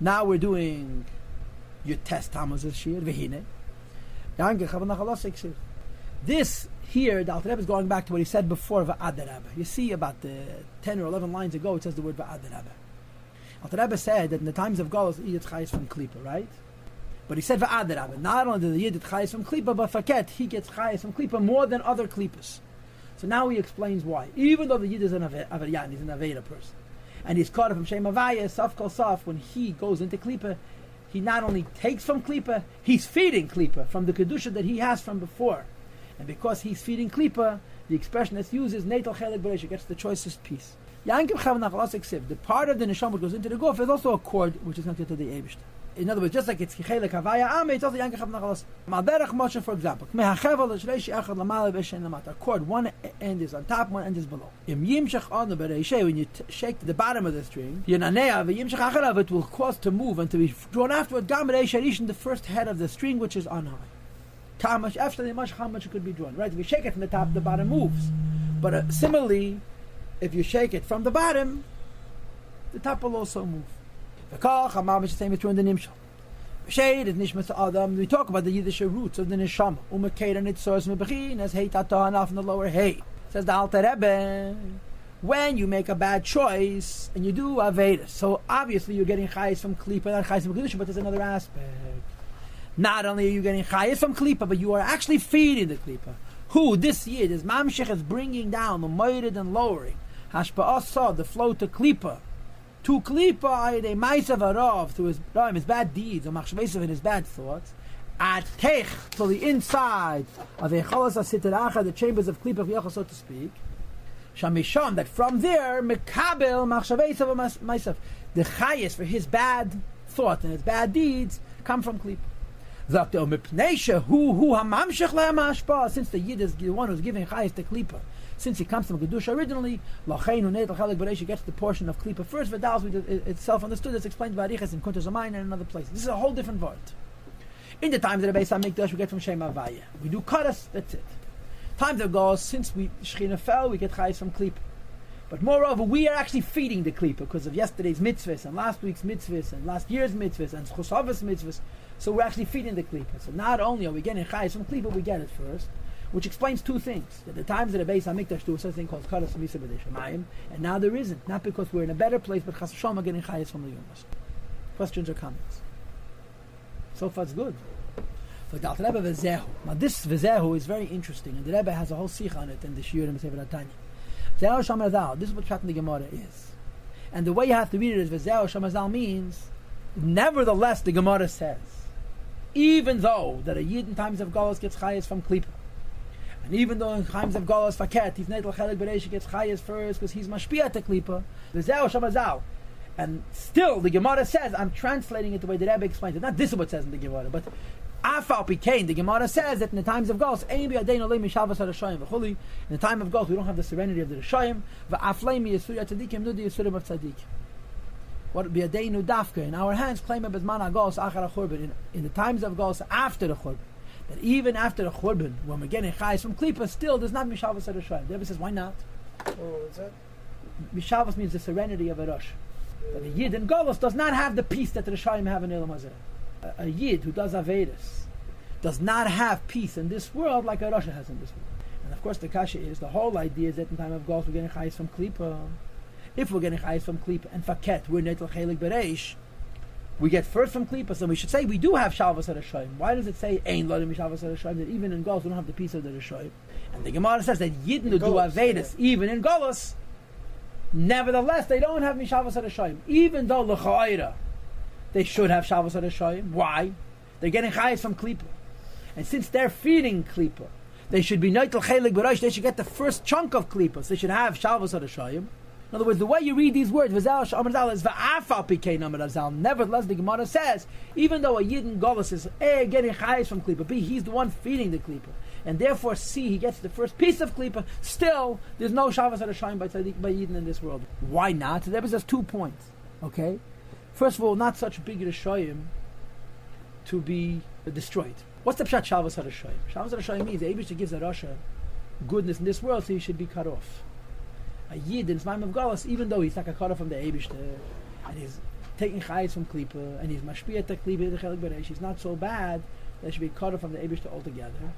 Now we're doing your test Tamuz Shir Vehine. This here, the Alter Rebbe is going back to what he said before Va'ad Rebbe. You see, about 10 or 11 lines ago, it says the word Va'ad Rebbe. Alter Rebbe said that in the times of Galus, he gets chayes from Klipa, right? But he said Va'ad Rebbe. Not only did the Yid get chayes from Klipa, but Faket, he gets chayes from Klipa more than other Klipas. So now he explains why. Even though the Yid is an Avaryan, he's an Aveda person, and he's caught from Shem Avaya, Saf Kol Saf, when he goes into Klipa, he not only takes from Klipa, he's feeding Klipa from the Kedusha that he has from before. And because he's feeding Klipa, the expression that's used is Neitel Chelik Beresh, gets the choicest piece. The part of the Neshama which goes into the Guf is also a cord which is connected to the Eibush. In other words, just like it's Chelik Havaya Ame, it's also Yankev Nachalas. Malberach Moshe, for example. A cord, one end is on top, one end is below. When you shake the bottom of the string, it will cause to move and to be drawn afterward. The first head of the string, which is on high. How much it could be drawn, right? If you shake it from the top, the bottom moves. But similarly, if you shake it from the bottom, the top will also move. We talk about the Yiddish roots of the Neshama. And its source from the lower hay. Says the Alter Rebbe, when you make a bad choice and you do Aveda, so obviously you're getting chayes from Klipa, not chayes from Kedusha, but there's another aspect. Not only are you getting chayes from Klipa, but you are actually feeding the Klipa. Who this Yid is Mamshech is bringing down, the moited and lowering. Hashpa'ah saw the flow to Klipa. To Klipa, the Maisav Arav, through his bad deeds, or Machshvesav and his bad thoughts, at Tech, to the inside of the Echolas HaSiteracha, the chambers of Klipa V'yocha, so to speak, Shamisham, that from there, Mekabel, Machshvesav, Maisav, the Chayes for his bad thoughts and his bad deeds come from Klipa. Since the Yid is the one who's giving Chayes to Klipa, since he comes from Kedusha originally, he gets the portion of Klipa first. Vidal it's self-understood. It's explained by Arichas in Kuntas Amayna and another place. This is a whole different word. In the times of the Beis HaMikdash, we get from Shem Avaya. We do Karas, that's it. Times of Gauls, since we Shechina fell, we get Chayes from Klipa. But moreover, we are actually feeding the Klipa because of yesterday's mitzvahs and last week's mitzvahs and last year's mitzvahs and Chosavas mitzvahs. So we're actually feeding the Klipa. So not only are we getting Chayes from Klipa, we get it first. Which explains two things. That the times of the Beis HaMikdash do a certain thing called Karas Misa B'Deshamayim, and now there isn't. Not because we're in a better place, but Chas V'Shalom are getting Chayes from the Yumas. Questions or comments? So far it's good. So the Alter Rebbe V'Zehu. Now this V'Zehu is very interesting, and the Rebbe has a whole sikh on it in the Shiur and Sefer Tanya. V'Zehu Shamazal. This is what Pshat in the Gemara is. And the way you have to read it is V'Zehu Shamazal means, nevertheless the Gemara says, even though that a Yid in times of Galus gets Chayes from Klipa, and even though in times of Galus Faket, he's Neitel Chelik Beresh, gets Chayes first because he's Mashpia to Klipa, V'Zehu Shamazal. And still the Gemara says, I'm translating it the way the Rebbe explains it. Not this is what it says in the Gemara, but Afal Pikain, the Gemara says that in the times of Galus, in the time of Galus, we don't have the serenity of the Rishayim. What be a Deinu Dafka in our hands claim a Bezman Galus Achar Churban in the times of Galus after the Churban. That even after the Churban, when we're getting Chayes from Klipa, still there's not Mishavas at Rishayim. The Rebbe says, why not? Oh, what's that? Mishavas means the serenity of a Rosh. But a Yid in Galus does not have the peace that the Rishayim have in Elam Hazeh. A Yid who does Avedis does not have peace in this world like a Rosh has in this world. And of course the Kasha is, the whole idea is that in time of Galus we're getting Chayes from Klipa. If we're getting Chayes from Klipa and Faket, we're Neitel Chelik Bereish, we get first from Klipa, so we should say we do have Shalvas HaRishayim. Why does it say Ein Lodim Shalvas HaRishayim, that even in Galus we don't have the peace of the Rishayim? And the Gemara says that Yidden who do Avedis, even in Galus, nevertheless they don't have Mishavas HaRishayim. Even though L'cha'ira, they should have Shalvas HaRishayim. Why? They're getting Chayes from Klipa. And since they're feeding Klipa, they should be Neitel Chelik Bereish, they should get the first chunk of Klipa, so they should have Shalvas HaRishayim. In other words, the way you read these words, V'Zehu Shamazal, is V'Afal Pikein Amazal. Nevertheless, the Gemara says, even though a Yid in Galus is A, getting Chayes from Klipa, B, he's the one feeding the Klipa, and therefore C, he gets the first piece of Klipa, still, there's no Shavas HaRishayim by Yidin in this world. Why not? The Rebbe says 2 points. Okay? First of all, not such big Rishayim to be destroyed. What's the Pshat Shavas HaRishayim? Shavas HaRishayim means the Eibush gives a Rasha goodness in this world, so he should be cut off. A Yid in time of Galus, even though he's like a cut off from the Eibush and he's taking chayes from klipa, and he's mashpiyat the klipa the chelik bereish. He's not so bad that he should be cut off from the Eibishter altogether,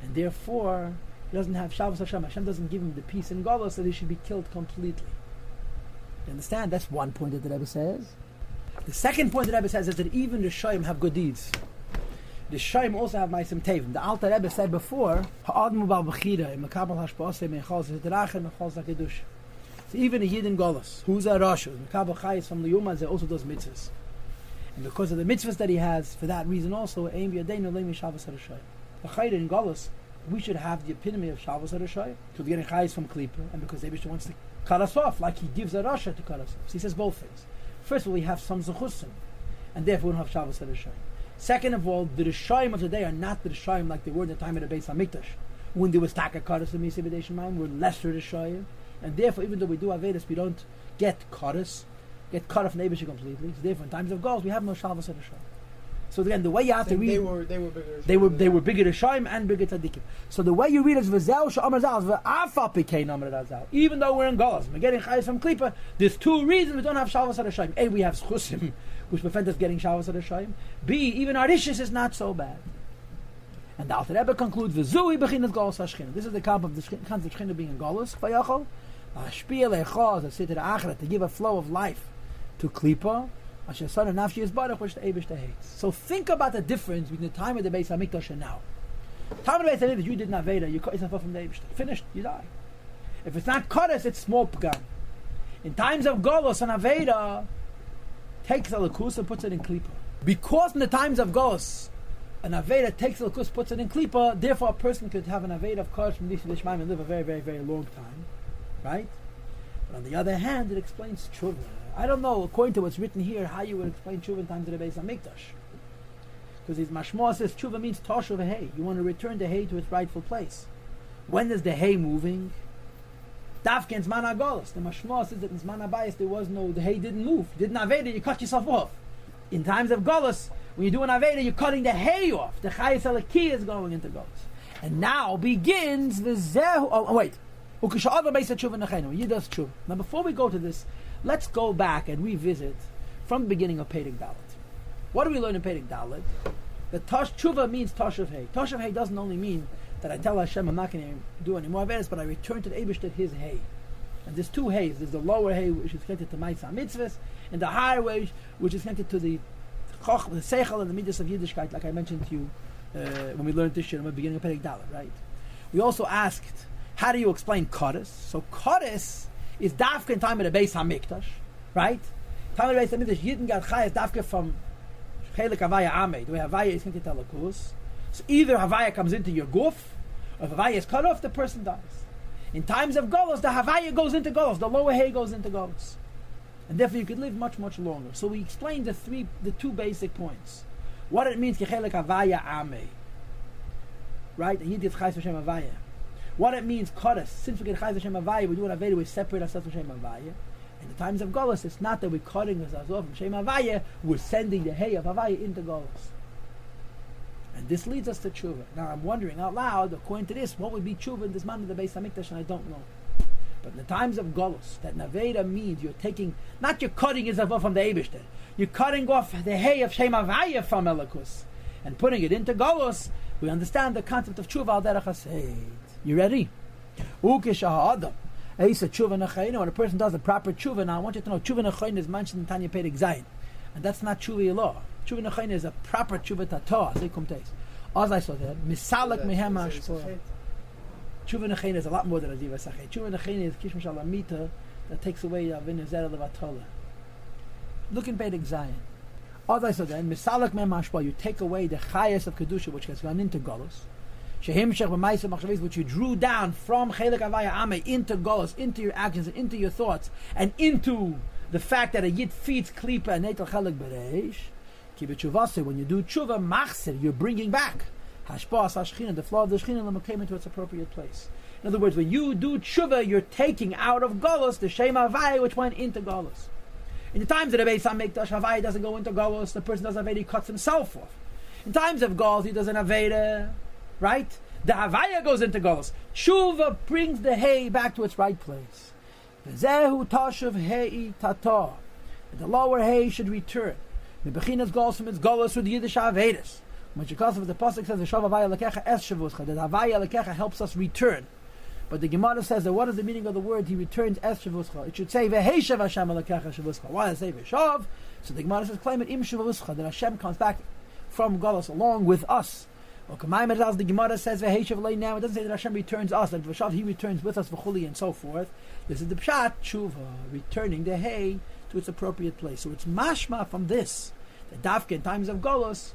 and therefore he doesn't have Shabbos Hashem. Hashem doesn't give him the peace in Golos, so he should be killed completely. You understand? That's one point that the Rebbe says. The second point that the Rebbe says is that even the Shoyim have good deeds. The Shoyim also have Maisim Tevim. The Alter Rebbe said before, Ha'admu bal b'chira, Mekabal hashpa'aseh mechal z'terachem mechal z'kedush. So even a Yid in Golos, who's a Rosh, Mekabal chayis from the Yuma, he also does mitzvahs. And because of the mitzvahs that he has, for that reason also, Eim b'yadeinu leimi Shabbos HaRashayim. The Chayre in Golos, we should have the epitome of Shabbos HaRashayim, because we're getting chayis from Klippa, and because Eibishter wants to cut us off, like he gives a Rasha to cut us off. So he says both things. First of all, we have some Zechusim, and therefore we don't have Shabbos HaRashayim. Second of all, the Rishayim of today are not the Rishayim like they were in the time of the Beis HaMikdash, when there was Taka Karas and Misi B'dei Shemayim, we're lesser Rishayim, and therefore even though we do Avedis, we don't get Karas, get cut off from Eibishter completely. So therefore in times of goals, we have no Shabbos HaRashayim. So again, the way you have to read, they were bigger Rishayim and bigger Tzaddikim. So the way you read is V'zel Sh'amar Zal, V'afal Pikein Amar Zal. Even though we're in Golos, we're getting Chayes from Klippa, there's two reasons we don't have Shabbos HaRashayim. A, we have Schusim, which prevent us getting Shabbos HaRashayim. B, even our Rishis is not so bad. And the Alter Rebbe concludes, V'zui B'chinas Golos HaShchina. This is the concept of the Shchina being in Golos, V'yachol, Ha'ashpiyah Le'echaz, to say to the Achret, to give a flow of life to Klippa, which the Eibishter hates. So think about the difference between the time of the Beis HaMikdash and now. Time of the Beis HaMikdash, you did not Veda, you cut yourself off from the Eibishter. Finished, you die. If it's not Kodesh, it's small pgan. In times of Golos, an Aveda takes a Lakus and puts it in Klippa. Because in the times of Golos, an Aveda takes a Lakus, puts it in Klippa, therefore a person could have an Aveda of Kodesh from Dishma Dishmaim and live a very, very, very long time. Right? But on the other hand, it explains Tshuva. I don't know, according to what's written here, how you would explain Tshuva in times of the Beis HaMikdash. Because his Mashmah says Tshuva means Toshuv Hay. You want to return the Hay to its rightful place. When is the Hay moving? Dafke in Zman HaGolos. The Mashmah says that in Zman HaBayis there was no, the Hay didn't move. You didn't Aveda, you cut yourself off. In times of Golos, when you do an Aveda, you're cutting the Hay off. The Chayes Eliki is going into Golos. And now begins the Zehu. Oh, wait. When you does Tshuva. Now before we go to this, let's go back and revisit from the beginning of Perek Dalet. What do we learn in Perek Dalet? The Tshuva means Toshuv Hay. Toshuv Hay doesn't only mean that I tell Hashem I'm not going to do any more Avedas, but I return to the Eibishter his Hay. And there's two Hays. There's the lower Hay, which is connected to Ma'aseh Mitzvahs, and the higher Hay, which is connected to the Choch, the Seichel, and the Midas of Yiddishkeit, like I mentioned to you when we learned this year in the beginning of Perek Dalet, right? We also asked, how do you explain Kodesh? So Kodesh is Dafka in time of the Beis HaMikdash, right? Time of the Beis HaMikdash, Yidden got Chayas Dafka from Chelik Havaya Amei. The way Havaya is connected to Lakus. So either Havaya comes into your guf, or if Havaya is cut off, the person dies. In times of Golos, the Havaya goes into Golos, the lower Hay goes into Golos. And therefore you could live much, much longer. So we explained the two basic points. What it means, Chelik Havaya Amei. Right? And Yidden Chayas Hashem Havaya. What it means, Kodesh, since we get Chayes Hashem Havaya, we do an Aveda, we separate ourselves from Shem Havaya. In the times of Golos, it's not that we're cutting ourselves off from Shem Havaya, we're sending the Hay of Havaya into Golos. And this leads us to Tshuva. Now I'm wondering out loud, according to this, what would be Tshuva in this man of the Beis HaMikdash, and I don't know. But in the times of Golos, that Aveda means you're taking, not you're cutting yourself off from the Eibishter, you're cutting off the Hay of Shem Havaya from Elikus, and putting it into Golos, we understand the concept of Tshuva al derech haseid. You ready? When a person does a proper tshuva, now I want you to know tshuva nechayin is mentioned in Tanya Perek Zayin, and that's not tshuva yelo. Tshuva nechayin is a proper tshuva tatoah. As I saw that, misalek mehem hashpor. Tshuva nechayin is a lot more than a diva sachet. Tshuva nechayin is kishmash alamita that takes away avin zera levatola. Look in Perek Zayin. As I saw that, misalek mehem hashpor, you take away the chayas of kedusha which has gone into Golos. Which you drew down from Chelik Havaya Amei into Golos, into your actions, and into your thoughts, and into the fact that a Yid feeds Klipa and Neitel Chelik Bereish. When you do Tshuva Machser, you're bringing back Hashpas Hashchina, the flow of the Shchina, came into its appropriate place. In other words, when you do Tshuva, you're taking out of Golos the Shem Havaya which went into Golos. In the times of the Beis HaMikdash, Havaya doesn't go into Golos, the person does Aveda, he cuts himself off. In times of Golos, he does an Aveda. Right? The Havaya goes into Golos. Tshuva brings the Hay back to its right place. Zehu Tashuv Hei Tata. The lower hay should return. Mebechinas goes from its golos with the Yiddish Avedis. When Shekosov, the Pasuk says, "V'shav Havaya Lekecha Es Shavuscha," that Havaya Lekecha helps us return. But the Gemara says that what is the meaning of the word He returns Es Shavuscha? It should say V'heishav Hashem Lekecha Shavuscha. Why does it say V'shav? So the Gemara says, claim it Im Shavuscha, that Hashem comes back from golos along with us. Well, the Gemara says V'heishav Lei now. It doesn't say that Hashem returns us, that V'shav He returns with us V'chuli and so forth. This is the Pshat Tshuva, returning the hay to its appropriate place. So it's mashma from this that Dafka in times of golos,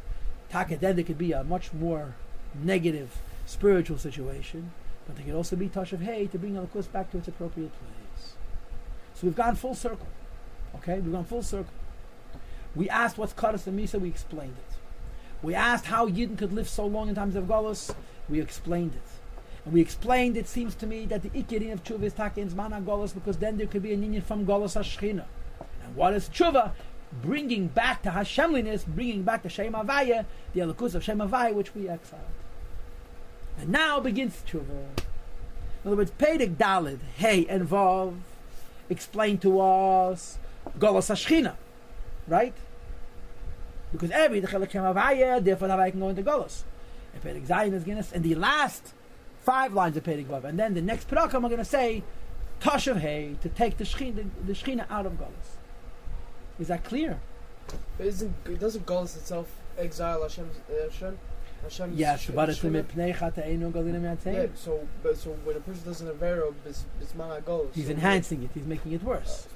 then there could be a much more negative spiritual situation, but there could also be touch of hay to bring the Lakus back to its appropriate place. So we've gone full circle. Okay, we've gone full circle. We asked what's Kadas and Misa, we explained it. We asked how Yidden could live so long in times of golos, we explained it. And we explained, it seems to me, that the Ikirin of Tshuva is Taka in Zman HaGolos, because then there could be an union from Golos HaShechina. And what is Tshuva? Bringing back to Hashemliness, bringing back to Shem Havaya, the Elokus of Shem Havaya, which we exiled. And now begins Tshuva. In other words, Pedek Dalid, Hey and Vav, explain to us Golos HaShechina, right? Because every Chelek Shem Havaya, therefore Havaya can go into Golos. And Pedek Zayin is going to, and the last 5 lines of Pedek Vav, and then the next Pedakam are going to say Tosh of Hey, to take the Shechina out of Golos. Is that clear? Doesn't Golos itself exile Hashem? Yes, but it's mipnei chata'enu galim yatzei. Yeah, so when a person does an avera, it's mana Golos. He's enhancing it. He's making it worse.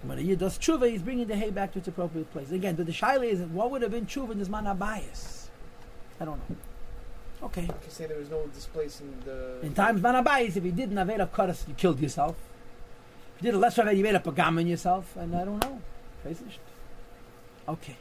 When a yid does tshuva, he's bringing the hay back to its appropriate place. Again, but the shaila is, what would have been tshuva in this mana bias? I don't know. Okay. You can say there was no displacing the. In times mana bias, if you did an avera karas, you killed yourself. If you did a lesser avera, you made a pagam on yourself, and I don't know. Okay.